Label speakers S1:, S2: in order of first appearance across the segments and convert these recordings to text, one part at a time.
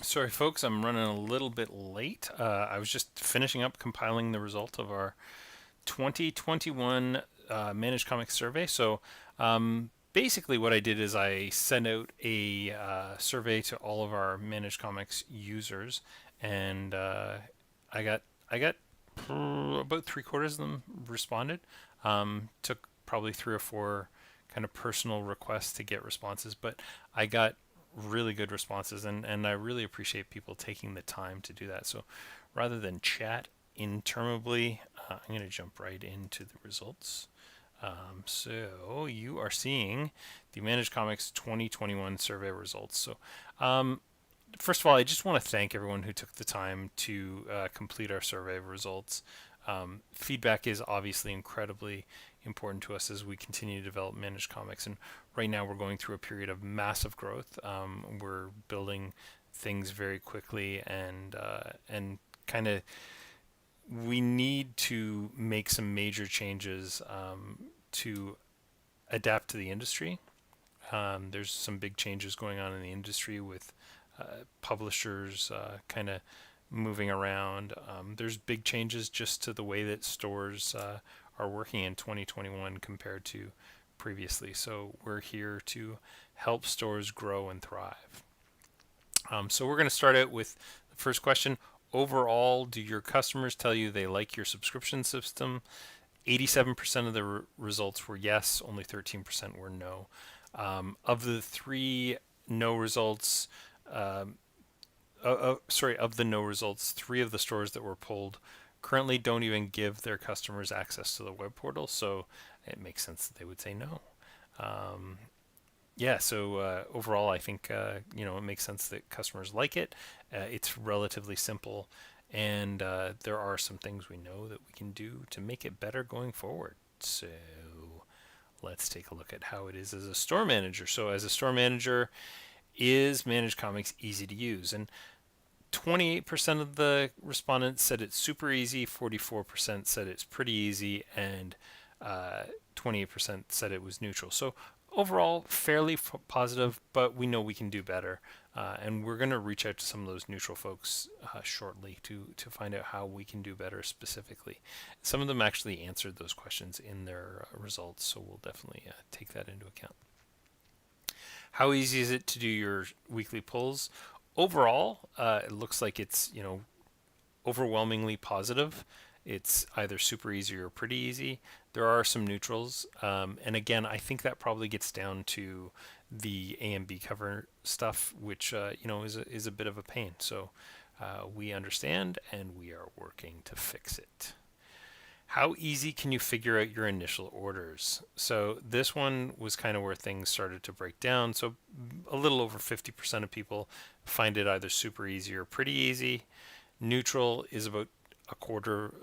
S1: Sorry, folks, I'm running a little bit late. I was just finishing up compiling the result of our 2021 Managed Comics survey. Basically, what I did is I sent out a survey to all of our Managed Comics users, and I got about three-quarters of them responded. Took probably three or four kind of personal requests to get responses, but I got really good responses, and I really appreciate people taking the time to do that. So rather than chat interminably, I'm going to jump right into the results. So you are seeing the Managed Comics 2021 survey results. First of all, I just want to thank everyone who took the time to complete our survey results. Feedback is obviously incredibly important to us as we continue to develop Managed Comics. And right now, we're going through a period of massive growth. We're building things very quickly, and kind of we need to make some major changes to adapt to the industry. There's some big changes going on in the industry with publishers kind of moving around. There's big changes just to the way that stores are working in 2021 compared to previously. So we're here to help stores grow and thrive. So we're going to start out with the first question. Overall, do your customers tell you they like your subscription system? 87% of the results were yes, only 13% were no. Of the three no results, of the no results, three of the stores that were polled currently don't even give their customers access to the web portal, so it makes sense that they would say no. Um, yeah, so overall, I think it makes sense that customers like it. It's relatively simple, and there are some things we know that we can do to make it better going forward. So let's take a look at how it is as a store manager. So as a store manager, is Managed Comics easy to use? And 28% of the respondents said it's super easy, 44% said it's pretty easy, and 28% said it was neutral. So overall, fairly positive, but we know we can do better. And we're going to reach out to some of those neutral folks shortly to find out how we can do better specifically. Some of them actually answered those questions in their results, so we'll definitely take that into account. How easy is it to do your weekly pulls? Overall, it looks like it's overwhelmingly positive. It's either super easy or pretty easy. There are some neutrals, and again, I think that probably gets down to the A and B cover stuff, which is a bit of a pain. So we understand, and we are working to fix it. How easy can you figure out your initial orders? So this one was kind of where things started to break down. So a little over 50% of people find it either super easy or pretty easy. Neutral is about a quarter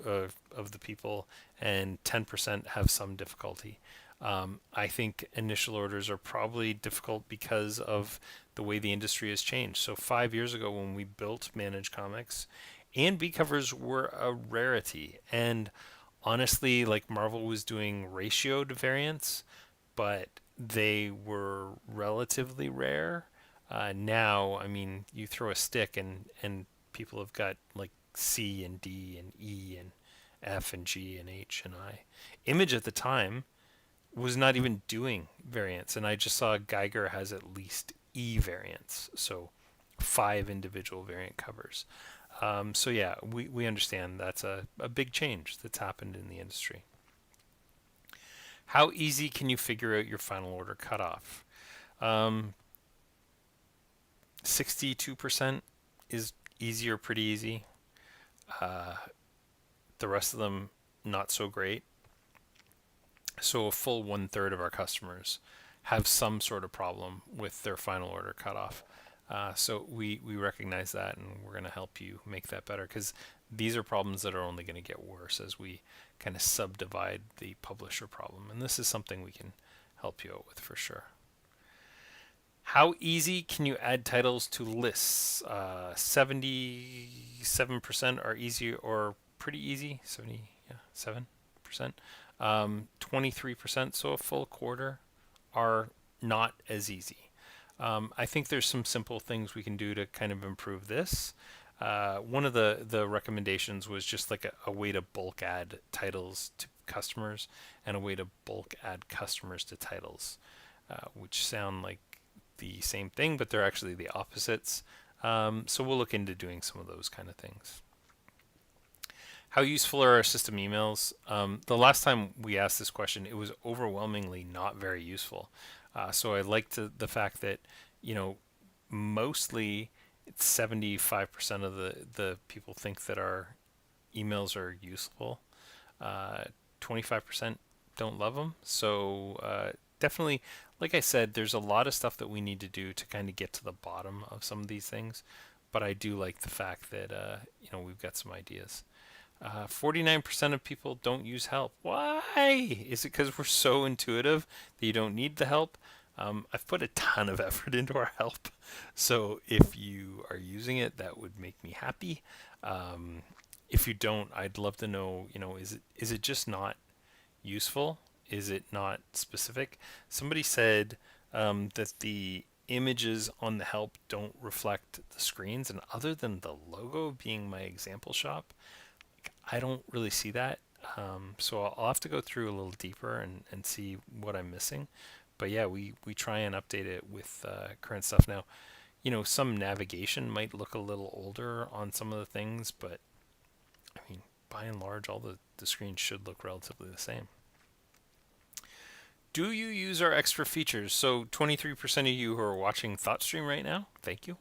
S1: of the people, and 10% have some difficulty. I think initial orders are probably difficult because of the way the industry has changed. So 5 years ago, when we built Managed Comics, A and B covers were a rarity, and honestly, like Marvel was doing ratioed variants, but they were relatively rare. Now, I mean, you throw a stick and people have got like C and D and E and F and G and H and I. Image at the time was not even doing variants, and I just saw Geiger has at least E variants, so five individual variant covers. So yeah, we understand that's a big change that's happened in the industry. How easy can you figure out your final order cutoff? 62% is easy or pretty easy. Uh, the rest of them not so great. So a full one third of our customers have some sort of problem with their final order cutoff. So we recognize that, and we're going to help you make that better, because these are problems that are only going to get worse as we kind of subdivide the publisher problem. And this is something we can help you out with for sure. How easy can you add titles to lists? 77% are easy or pretty easy. 77%. 23%, so a full quarter, are not as easy. I think there's some simple things we can do to kind of improve this. One of the recommendations was just like a way to bulk add titles to customers and a way to bulk add customers to titles, which sound like the same thing, but they're actually the opposites. So we'll look into doing some of those kind of things. How useful are our system emails? The last time we asked this question, it was overwhelmingly not very useful. So I liked the fact that, you know, mostly it's 75% of the people think that our emails are useful. 25% don't love them. So definitely, like I said, there's a lot of stuff that we need to do to kind of get to the bottom of some of these things. But I do like the fact that, we've got some ideas. 49% of people don't use help. Why? Is it because we're so intuitive that you don't need the help? I've put a ton of effort into our help. So if you are using it, that would make me happy. If you don't, I'd love to know, is it just not useful? Is it not specific? Somebody said that the images on the help don't reflect the screens, and other than the logo being my example shop, I don't really see that. So I'll have to go through a little deeper and see what I'm missing. But yeah, we try and update it with current stuff now. Some navigation might look a little older on some of the things, but I mean, by and large, all the screens should look relatively the same. Do you use our extra features? So 23% of you who are watching Thoughtstream right now, thank you.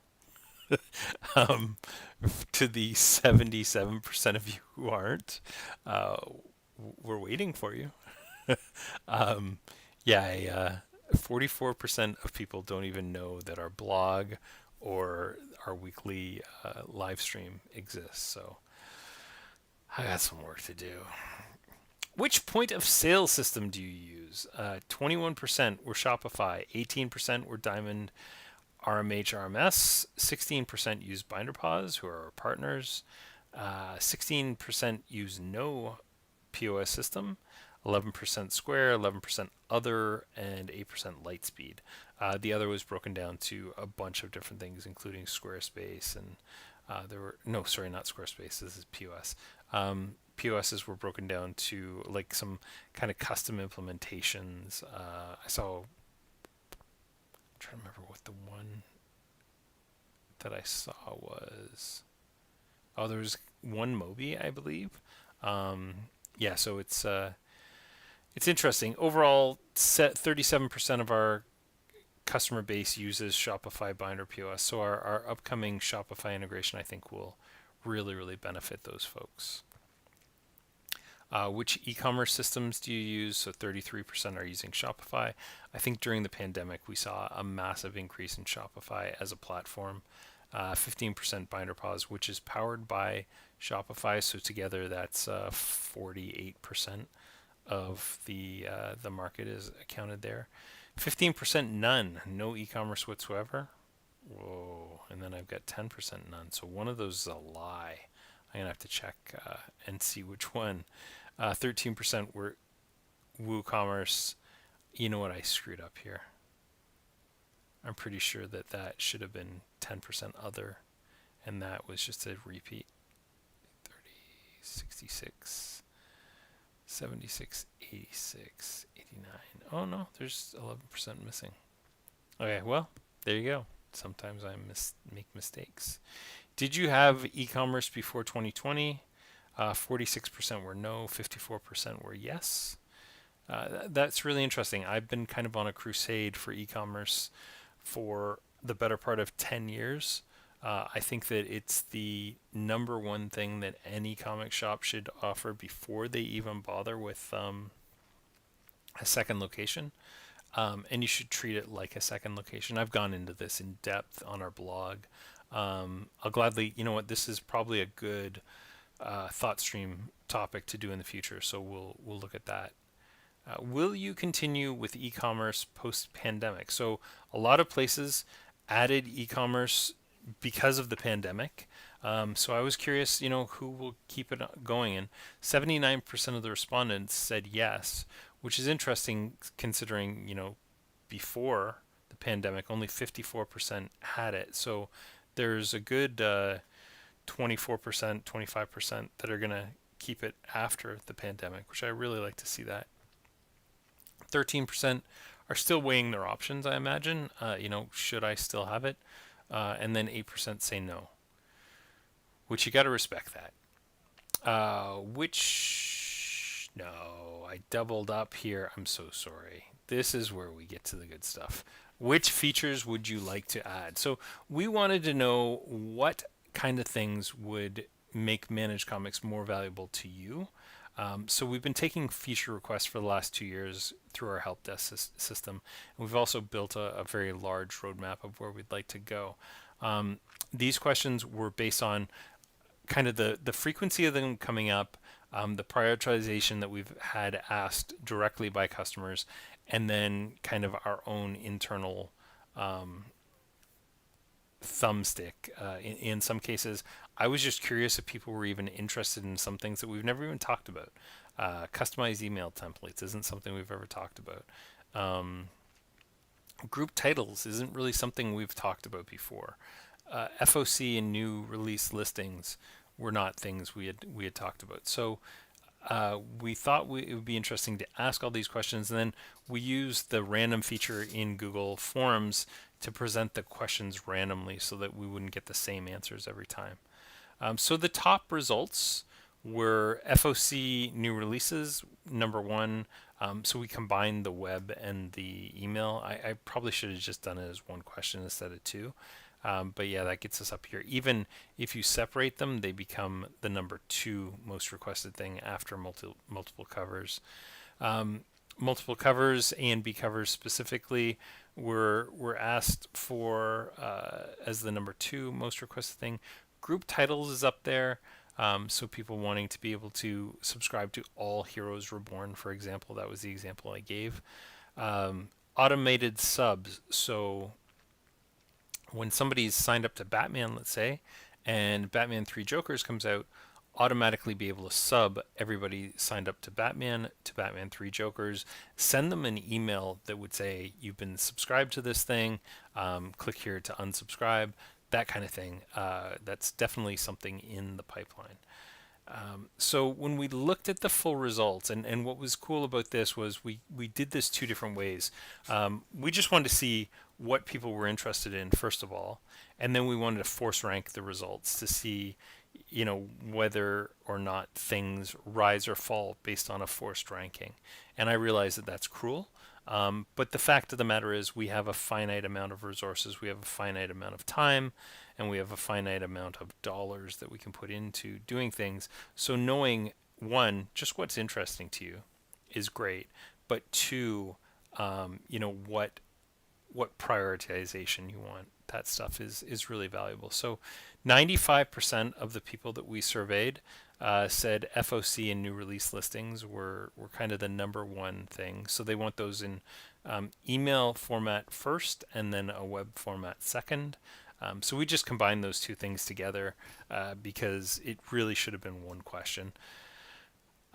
S1: To the 77% of you who aren't, we're waiting for you. Yeah, 44% of people don't even know that our blog or our weekly live stream exists. So I got some work to do. Which point of sale system do you use? 21% were Shopify, 18% were Diamond RMH RMS, 16% use BinderPause, who are our partners, 16% use no POS system, 11% Square, 11% other, and 8% Lightspeed. The other was broken down to a bunch of different things, including Squarespace, and not Squarespace, this is POS. POSs were broken down to like some kind of custom implementations. I'm trying to remember what the one that I saw was. Oh, there was one Mobi, I believe. Yeah, so it's interesting. Overall, 37% of our customer base uses Shopify Binder POS. So our upcoming Shopify integration, I think, will really, really benefit those folks. Which e-commerce systems do you use? So 33% are using Shopify. I think during the pandemic, we saw a massive increase in Shopify as a platform. 15% BinderPause, which is powered by Shopify. So together, that's 48% of the market is accounted there. 15% none, no e-commerce whatsoever. Whoa! And then I've got 10% none. So one of those is a lie. I'm gonna have to check and see which one. 13% were WooCommerce. You know what? I screwed up here. I'm pretty sure that should have been 10% other, and that was just a repeat. 30, 66, 76, 86, 89. Oh no, there's 11% missing. Okay, well, there you go. Sometimes I make mistakes. Did you have e-commerce before 2020? 46% were no, 54% were yes. That's really interesting. I've been kind of on a crusade for e-commerce for the better part of 10 years. I think that it's the number one thing that any comic shop should offer before they even bother with a second location. And you should treat it like a second location. I've gone into this in depth on our blog. I'll gladly, this is probably a good Thoughtstream topic to do in the future, so we'll look at that. Will you continue with e-commerce post-pandemic? So a lot of places added e-commerce because of the pandemic. So I was curious, who will keep it going? And 79% of the respondents said yes, which is interesting considering, before the pandemic, only 54% had it. So there's a good 24%, 25% that are going to keep it after the pandemic, which I really like to see that. 13% are still weighing their options, I imagine. Should I still have it? And then 8% say no, which you got to respect that. No, I doubled up here. I'm so sorry. This is where we get to the good stuff. Which features would you like to add? So we wanted to know what kind of things would make managed comics more valuable to you. So we've been taking feature requests for the last 2 years through our help desk system. And we've also built a very large roadmap of where we'd like to go. These questions were based on kind of the frequency of them coming up, the prioritization that we've had asked directly by customers, and then kind of our own internal thumbstick. In some cases, I was just curious if people were even interested in some things that we've never even talked about. Customized email templates isn't something we've ever talked about. Group titles isn't really something we've talked about before. FOC and new release listings were not things we had talked about. So we thought it would be interesting to ask all these questions, and then we used the random feature in Google Forms to present the questions randomly so that we wouldn't get the same answers every time. So the top results were FOC new releases, number one. So we combined the web and the email. I probably should have just done it as one question instead of two. But yeah, that gets us up here. Even if you separate them, they become the number 2 most requested thing after multiple covers. Multiple covers, A and B covers specifically, were asked for as the number 2 most requested thing. Group titles is up there. So people wanting to be able to subscribe to all Heroes Reborn, for example. That was the example I gave. Automated subs. So when somebody's signed up to Batman, let's say, and Batman 3 Jokers comes out, automatically be able to sub everybody signed up to Batman 3 Jokers, send them an email that would say, you've been subscribed to this thing, click here to unsubscribe, that kind of thing. That's definitely something in the pipeline. So when we looked at the full results, and what was cool about this was we did this 2 different ways. We just wanted to see what people were interested in, first of all, and then we wanted to force rank the results to see, whether or not things rise or fall based on a forced ranking. And I realize that that's cruel. But the fact of the matter is we have a finite amount of resources, we have a finite amount of time, and we have a finite amount of dollars that we can put into doing things. So knowing, one, just what's interesting to you is great, but two, what prioritization you want. That stuff is really valuable. So 95% of the people that we surveyed said FOC and new release listings were kind of the number 1 thing. So they want those in email format first and then a web format second. So we just combined those 2 things together because it really should have been one question.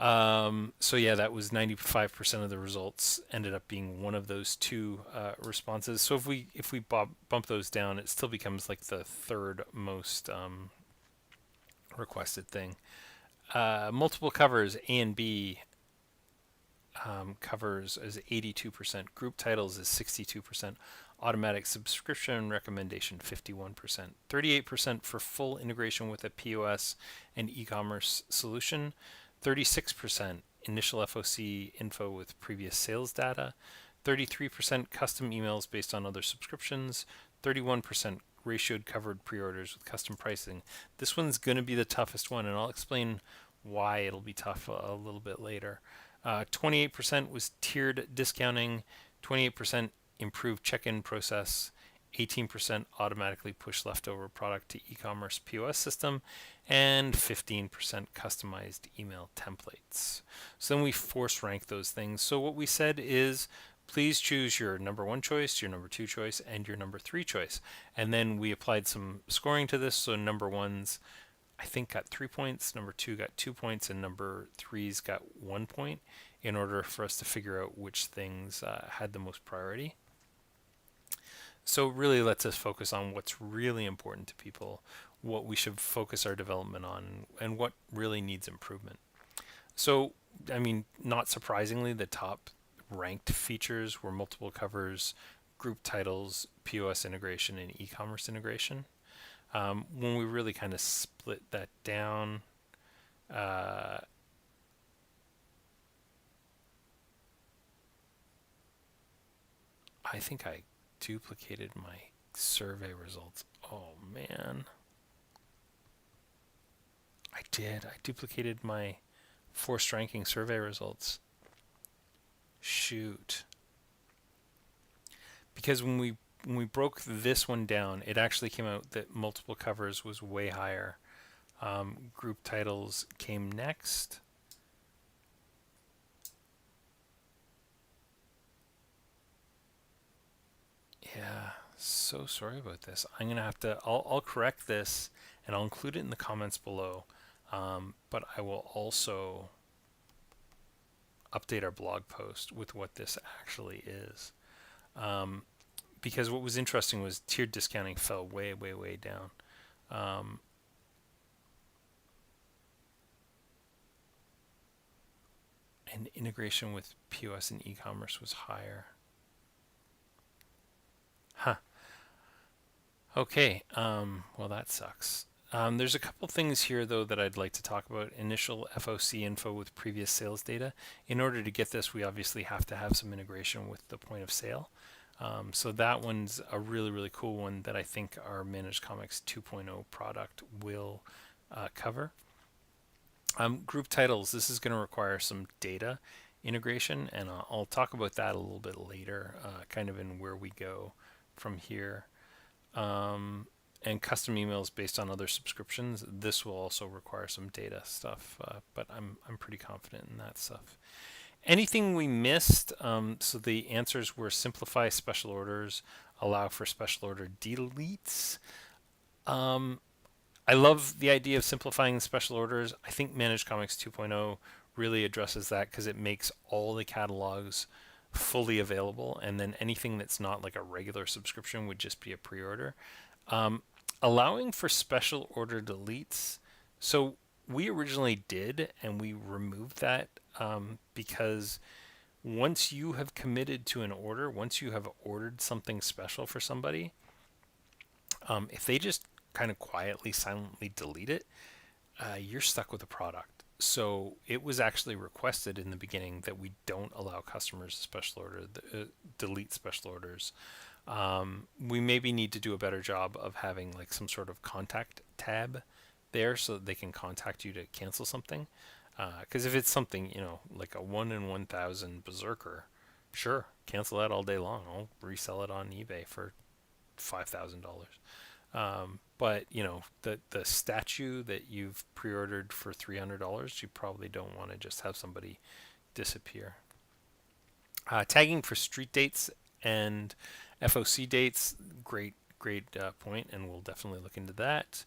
S1: So yeah, that was 95% of the results ended up being one of those 2 responses. So if we bump those down, it still becomes like the 3rd most requested thing. Multiple covers, A and B covers is 82%. Group titles is 62%. Automatic subscription recommendation 51%. 38% for full integration with a POS and e-commerce solution. 36% initial FOC info with previous sales data. 33% custom emails based on other subscriptions. 31% ratioed covered pre-orders with custom pricing. This one's going to be the toughest one, and I'll explain why it'll be tough a little bit later. 28% was tiered discounting. 28% improved check-in process. 18% automatically push leftover product to e-commerce POS system, and 15% customized email templates. So then we force rank those things. So what we said is, please choose your number 1 choice, your number 2 choice, and your number 3 choice. And then we applied some scoring to this. So number 1's, I think, got 3 points, number 2 got 2 points, and number 3's got 1 point in order for us to figure out which things had the most priority. So it really lets us focus on what's really important to people, what we should focus our development on, and what really needs improvement. So, I mean, not surprisingly, the top ranked features were multiple covers, group titles, POS integration, and e-commerce integration. When we really kind of split that down, uh, I think I duplicated my survey results. Oh man, I did. I duplicated my forced ranking survey results. Shoot. Because when we broke this one down, it actually came out that multiple covers was way higher. Group titles came next. Yeah, so sorry about this. I'm gonna have to. I'll correct this and I'll include it in the comments below. But I will also update our blog post with what this actually is. Um, because what was interesting was tiered discounting fell way, way, way down. Um, and integration with POS and e-commerce was higher. Huh. Okay. Well, that sucks. There's a couple things here, though, that I'd like to talk about. Initial FOC info with previous sales data. In order to get this, we obviously have to have some integration with the point of sale. So that one's a really, really cool one that I think our Managed Comics 2.0 product will cover. Group titles, this is going to require some data integration, and I'll talk about that a little bit later, kind of in where we go from here. And custom emails based on other subscriptions. This will also require some data stuff, but I'm pretty confident in that stuff. Anything we missed? So the answers were simplify special orders, allow for special order deletes. Um, I love the idea of simplifying special orders. I think Managed Comics 2.0 really addresses that because it makes all the catalogs fully available, and then anything that's not like a regular subscription would just be a pre-order. Um, Allowing for special order deletes. So we originally did, and we removed that because once you have committed to an order, once you have ordered something special for somebody, if they just kind of quietly, silently delete it, you're stuck with a product. So it was actually requested in the beginning that we don't allow customers to special order, delete special orders. We maybe need to do a better job of having like some sort of contact tab there so that they can contact you to cancel something. Because if it's something, like a 1 in 1,000 berserker, sure, cancel that all day long. I'll resell it on eBay for $5,000. But the statue that you've pre-ordered for $300, you probably don't want to just have somebody disappear. Tagging for street dates and FOC dates, great point, and we'll definitely look into that.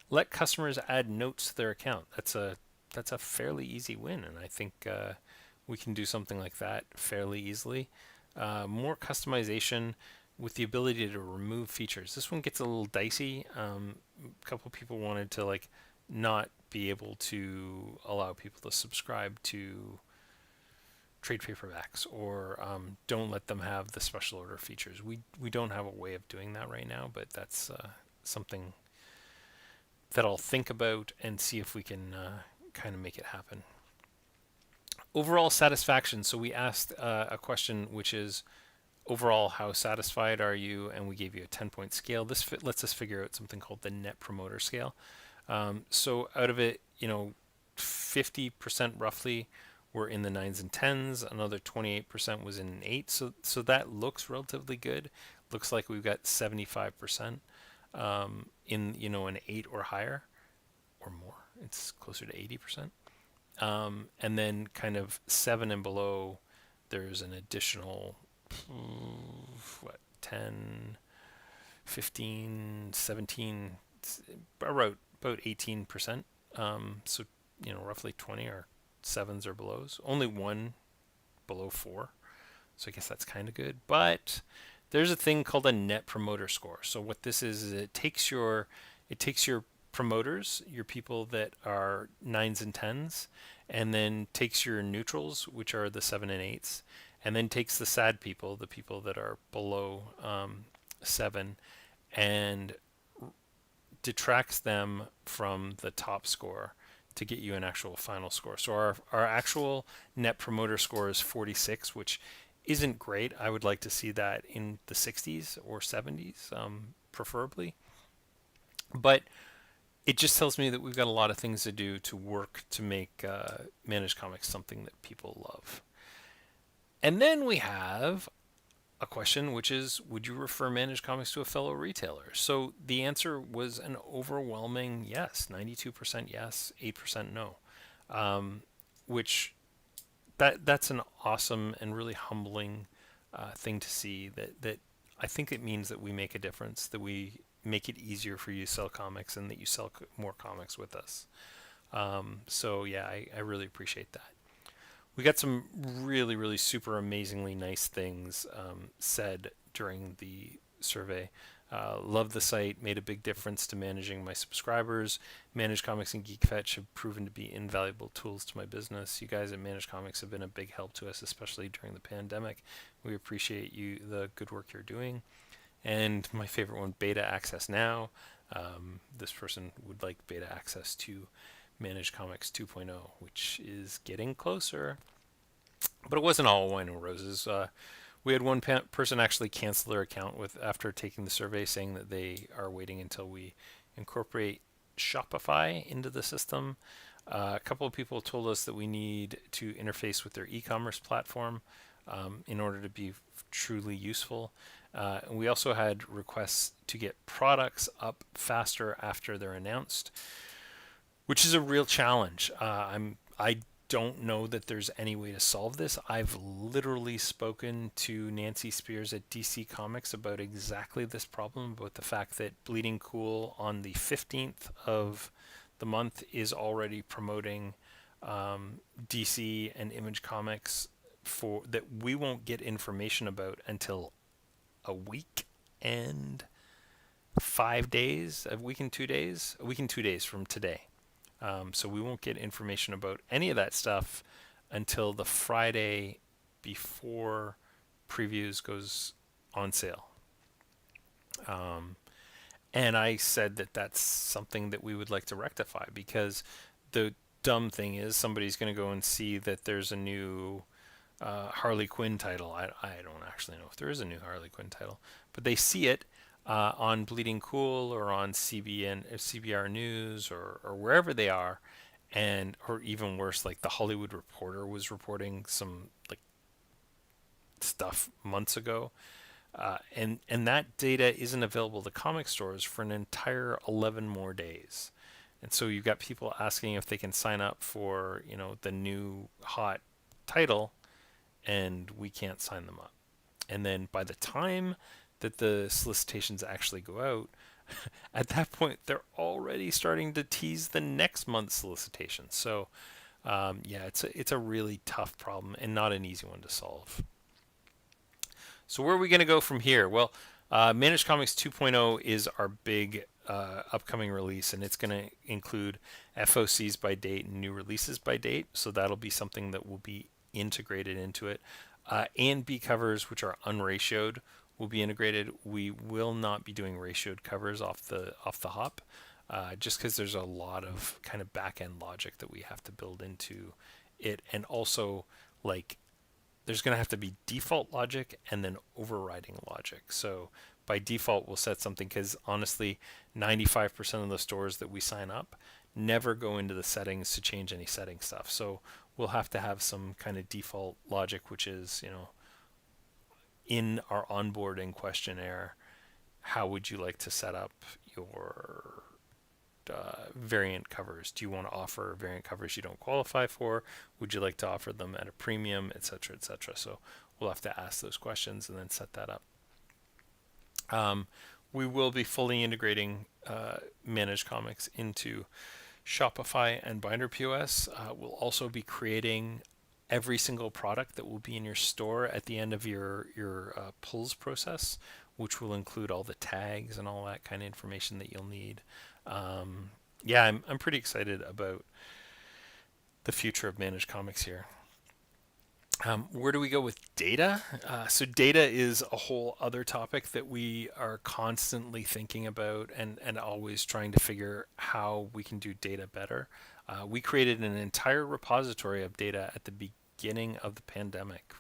S1: Let customers add notes to their account. That's a fairly easy win, and I think we can do something like that fairly easily. More customization with the ability to remove features. This one gets a little dicey. A couple people wanted to like not be able to allow people to subscribe to trade paperbacks, or don't let them have the special order features. We don't have a way of doing that right now, but that's something that I'll think about and see if we can kind of make it happen. Overall satisfaction. So we asked a question which is overall, how satisfied are you? And we gave you a 10-point scale. This lets us figure out something called the Net Promoter Scale. So out of it, 50% roughly were in the 9s and 10s. Another 28% was in an 8. So that looks relatively good. Looks like we've got 75% in an 8 or higher or more. It's closer to 80%. And then kind of 7 and below, there's an additional 10, 15, 17, about 18%. So roughly 20 are 7s or belows. Only one below 4. So I guess that's kind of good. But there's a thing called a net promoter score. So what this is it takes your promoters, your people that are nines and tens, and then takes your neutrals, which are the seven and eights, and then takes the sad people, the people that are below seven, and detracts them from the top score to get you an actual final score. So our actual net promoter score is 46, which isn't great. I would like to see that in the 60s or 70s, preferably. But it just tells me that we've got a lot of things to do to work to make managed comics something that people love. And then we have a question, which is, would you refer managed comics to a fellow retailer? So the answer was an overwhelming yes, 92% yes, 8% no, which that's an awesome and really humbling thing to see. That I think it means that we make a difference, that we make it easier for you to sell comics, and that you sell more comics with us. So yeah, I really appreciate that. We got some really, really super amazingly nice things said during the survey. Love the site, made a big difference to managing my subscribers. Managed Comics and Geek Fetch have proven to be invaluable tools to my business. You guys at Managed Comics have been a big help to us, especially during the pandemic. We appreciate the good work you're doing. And my favorite one, beta access now. This person would like beta access to Managed Comics 2.0, which is getting closer. But it wasn't all wine and roses. We had one person actually cancel their account after taking the survey, saying that they are waiting until we incorporate Shopify into the system. A couple of people told us that we need to interface with their e-commerce platform in order to be truly useful. And we also had requests to get products up faster after they're announced, which is a real challenge. I don't know that there's any way to solve this. I've literally spoken to Nancy Spears at DC Comics about exactly this problem, about the fact that Bleeding Cool on the 15th of the month is already promoting DC and Image Comics for that we won't get information about until a week and 5 days, a week and 2 days, a week and 2 days from today. So we won't get information about any of that stuff until the Friday before previews goes on sale. And I said that that's something that we would like to rectify, because the dumb thing is somebody's going to go and see that there's a new Harley Quinn title. I don't actually know if there is a new Harley Quinn title, but they see it on Bleeding Cool or on CBR News or wherever they are, or even worse, like the Hollywood Reporter was reporting some like stuff months ago, and that data isn't available to comic stores for an entire 11 more days. And so you've got people asking if they can sign up for the new hot title, and we can't sign them up. And then by the time that the solicitations actually go out, at that point they're already starting to tease the next month's solicitation. So yeah, it's a really tough problem and not an easy one to solve. So where are we going to go from here? Well, Managed Comics 2.0 is our big upcoming release, and it's going to include FOCs by date and new releases by date. So that'll be something that will be integrated into it. A and B covers, which are unratioed, will be integrated. We will not be doing ratioed covers off the hop, just because there's a lot of kind of back end logic that we have to build into it, and also like there's going to have to be default logic and then overriding logic. So by default, we'll set something, because honestly, 95% of the stores that we sign up never go into the settings to change any setting stuff. So we'll have to have some kind of default logic, which is, in our onboarding questionnaire, how would you like to set up your variant covers? Do you want to offer variant covers you don't qualify for? Would you like to offer them at a premium, etc., etc.? So we'll have to ask those questions and then set that up. We will be fully integrating Managed Comics into Shopify and Binder POS. We'll also be creating every single product that will be in your store at the end of your pulls process, which will include all the tags and all that kind of information that you'll need. Yeah, I'm pretty excited about the future of managed comics here. Where do we go with data? So data is a whole other topic that we are constantly thinking about and always trying to figure how we can do data better. We created an entire repository of data at the beginning of the pandemic,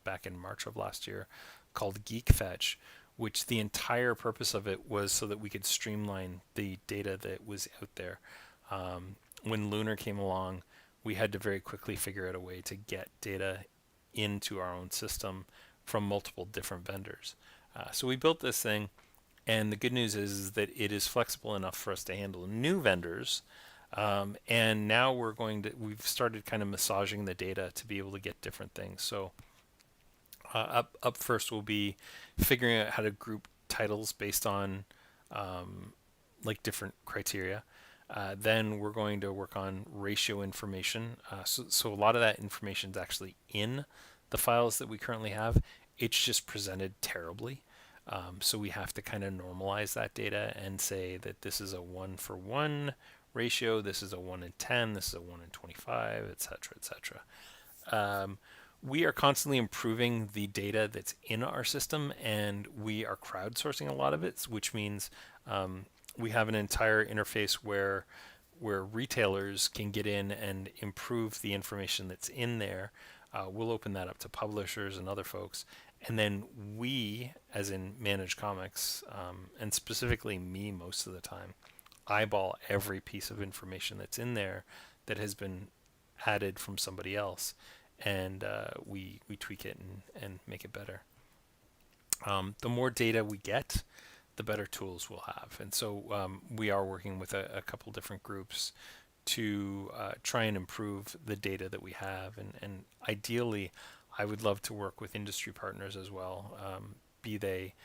S1: back in March of last year, called GeekFetch, which the entire purpose of it was so that we could streamline the data that was out there. When Lunar came along, we had to very quickly figure out a way to get data into our own system from multiple different vendors. So we built this thing, and the good news is that it is flexible enough for us to handle new vendors. And now we've started kind of massaging the data to be able to get different things. So up first will be figuring out how to group titles based on like different criteria. Then we're going to work on ratio information. So a lot of that information is actually in the files that we currently have. It's just presented terribly. So we have to kind of normalize that data and say that this is a 1-for-1 ratio, this is a 1-in-10, this is a 1-in-25, etc., etc. We are constantly improving the data that's in our system, and we are crowdsourcing a lot of it, which means we have an entire interface where retailers can get in and improve the information that's in there. We'll open that up to publishers and other folks, and then we, as in Managed Comics, and specifically me most of the time, eyeball every piece of information that's in there that has been added from somebody else, and we tweak it and make it better. The more data we get, the better tools we'll have. And so we are working with a couple different groups to try and improve the data that we have. And ideally, I would love to work with industry partners as well, be they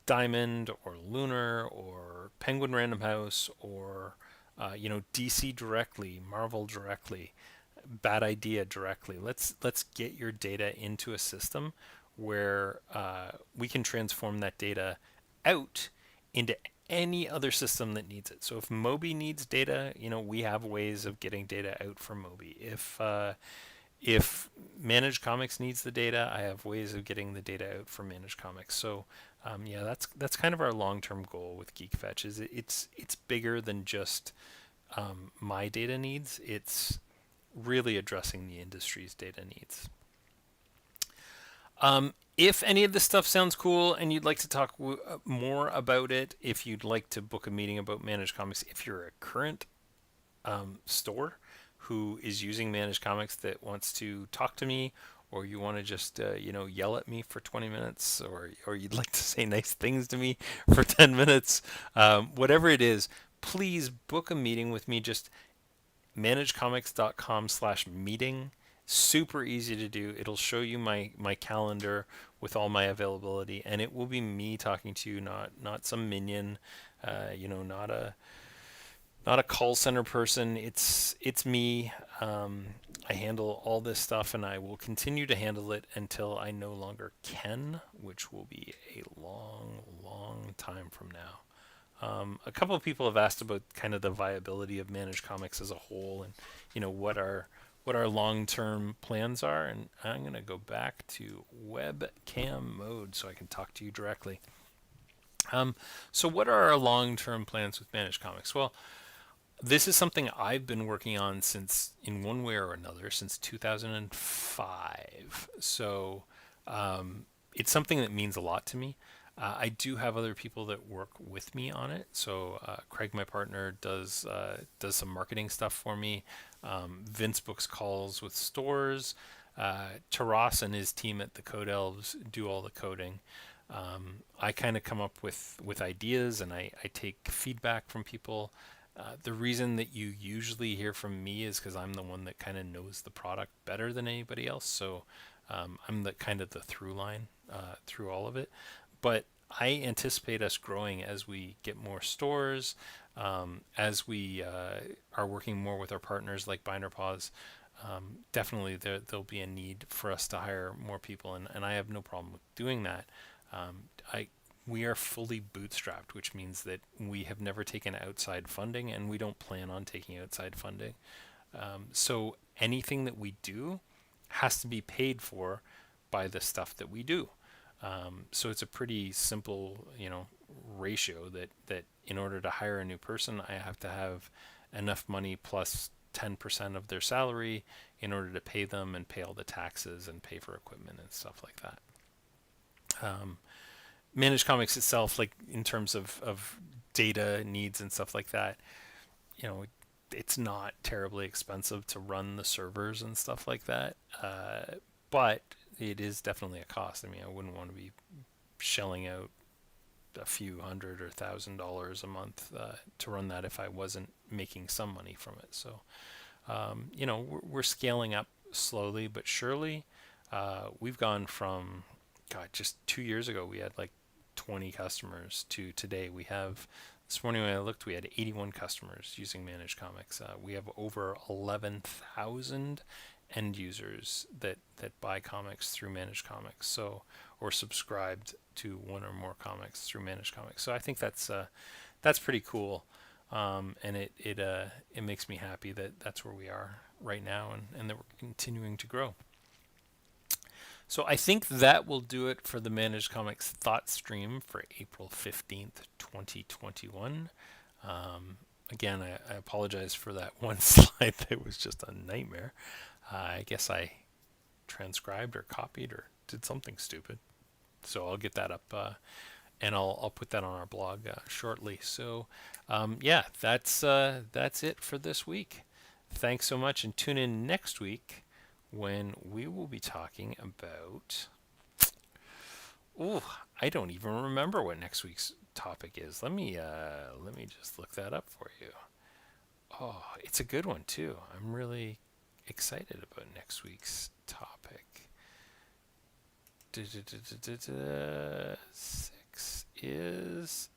S1: Diamond or Lunar or Penguin Random House or DC directly, Marvel directly, Bad Idea directly. Let's get your data into a system where we can transform that data out into any other system that needs it. So if Moby needs data, we have ways of getting data out from Moby. If Managed Comics needs the data, I have ways of getting the data out from Managed Comics. So yeah, that's kind of our long-term goal with GeekFetch. Is it's bigger than just my data needs. It's really addressing the industry's data needs. If any of this stuff sounds cool and you'd like to talk more about it, if you'd like to book a meeting about Managed Comics, if you're a current store who is using Managed Comics that wants to talk to me, or you want to just yell at me for 20 minutes, or you'd like to say nice things to me for 10 minutes, whatever it is, please book a meeting with me. Just managedcomics.com/meeting. Super easy to do. It'll show you my calendar with all my availability, and it will be me talking to you, not some minion, not a call center person. It's me. I handle all this stuff, and I will continue to handle it until I no longer can, which will be a long, long time from now. A couple of people have asked about kind of the viability of Managed Comics as a whole, and what our long-term plans are. And I'm going to go back to webcam mode so I can talk to you directly. So what are our long-term plans with Managed Comics? Well, this is something I've been working on since, in one way or another, since 2005. So it's something that means a lot to me. I do have other people that work with me on it. So Craig, my partner, does some marketing stuff for me. Vince books calls with stores. Taras and his team at the Code Elves do all the coding. I kind of come up with ideas, and I take feedback from people. The reason that you usually hear from me is because I'm the one that kind of knows the product better than anybody else. So I'm the kind of the through line through all of it. But I anticipate us growing as we get more stores, as we are working more with our partners like BinderPaws. definitely there'll be a need for us to hire more people, and I have no problem with doing that. I We are fully bootstrapped, which means that we have never taken outside funding, and we don't plan on taking outside funding. So anything that we do has to be paid for by the stuff that we do. So it's a pretty simple, ratio that in order to hire a new person, I have to have enough money plus 10% of their salary in order to pay them and pay all the taxes and pay for equipment and stuff like that. Managed Comics itself, like in terms of data needs and stuff like that, you know, it's not terribly expensive to run the servers and stuff like that. But it is definitely a cost. I mean, I wouldn't want to be shelling out a few hundred or $1,000 a month to run that if I wasn't making some money from it. So, we're scaling up slowly but surely. We've gone from, God, just 2 years ago, we had like 20 customers to today. This morning when I looked, we had 81 customers using Managed Comics. We have over 11,000 end users that buy comics through Managed Comics, or subscribed to one or more comics through Managed Comics. So I think that's pretty cool, and it makes me happy that that's where we are right now, and that we're continuing to grow. So I think that will do it for the Managed Comics Thoughtstream for April 15th, 2021. Again, I apologize for that one slide that was just a nightmare. I guess I transcribed or copied or did something stupid. So I'll get that up, and I'll put that on our blog shortly. So that's it for this week. Thanks so much, and tune in next week when we will be talking about... I don't even remember what next week's topic is. Let me just look that up for you. Oh, it's a good one too. I'm really excited about next week's topic. 6 is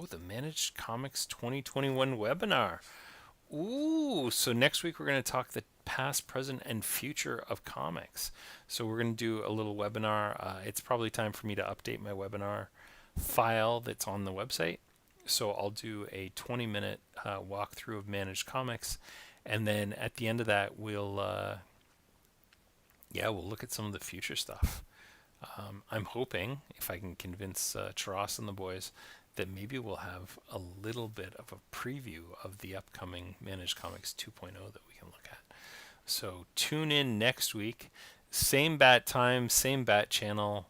S1: the Managed Comics 2021 webinar. So next week we're going to talk the past, present, and future of comics. So we're going to do a little webinar. It's probably time for me to update my webinar file that's on the website. So I'll do a 20-minute walkthrough of Managed Comics, and then at the end of that we'll look at some of the future stuff. I'm hoping, if I can convince Charas and the boys, that maybe we'll have a little bit of a preview of the upcoming Managed Comics 2.0 that we can look at. So tune in next week. Same bat time, same bat channel.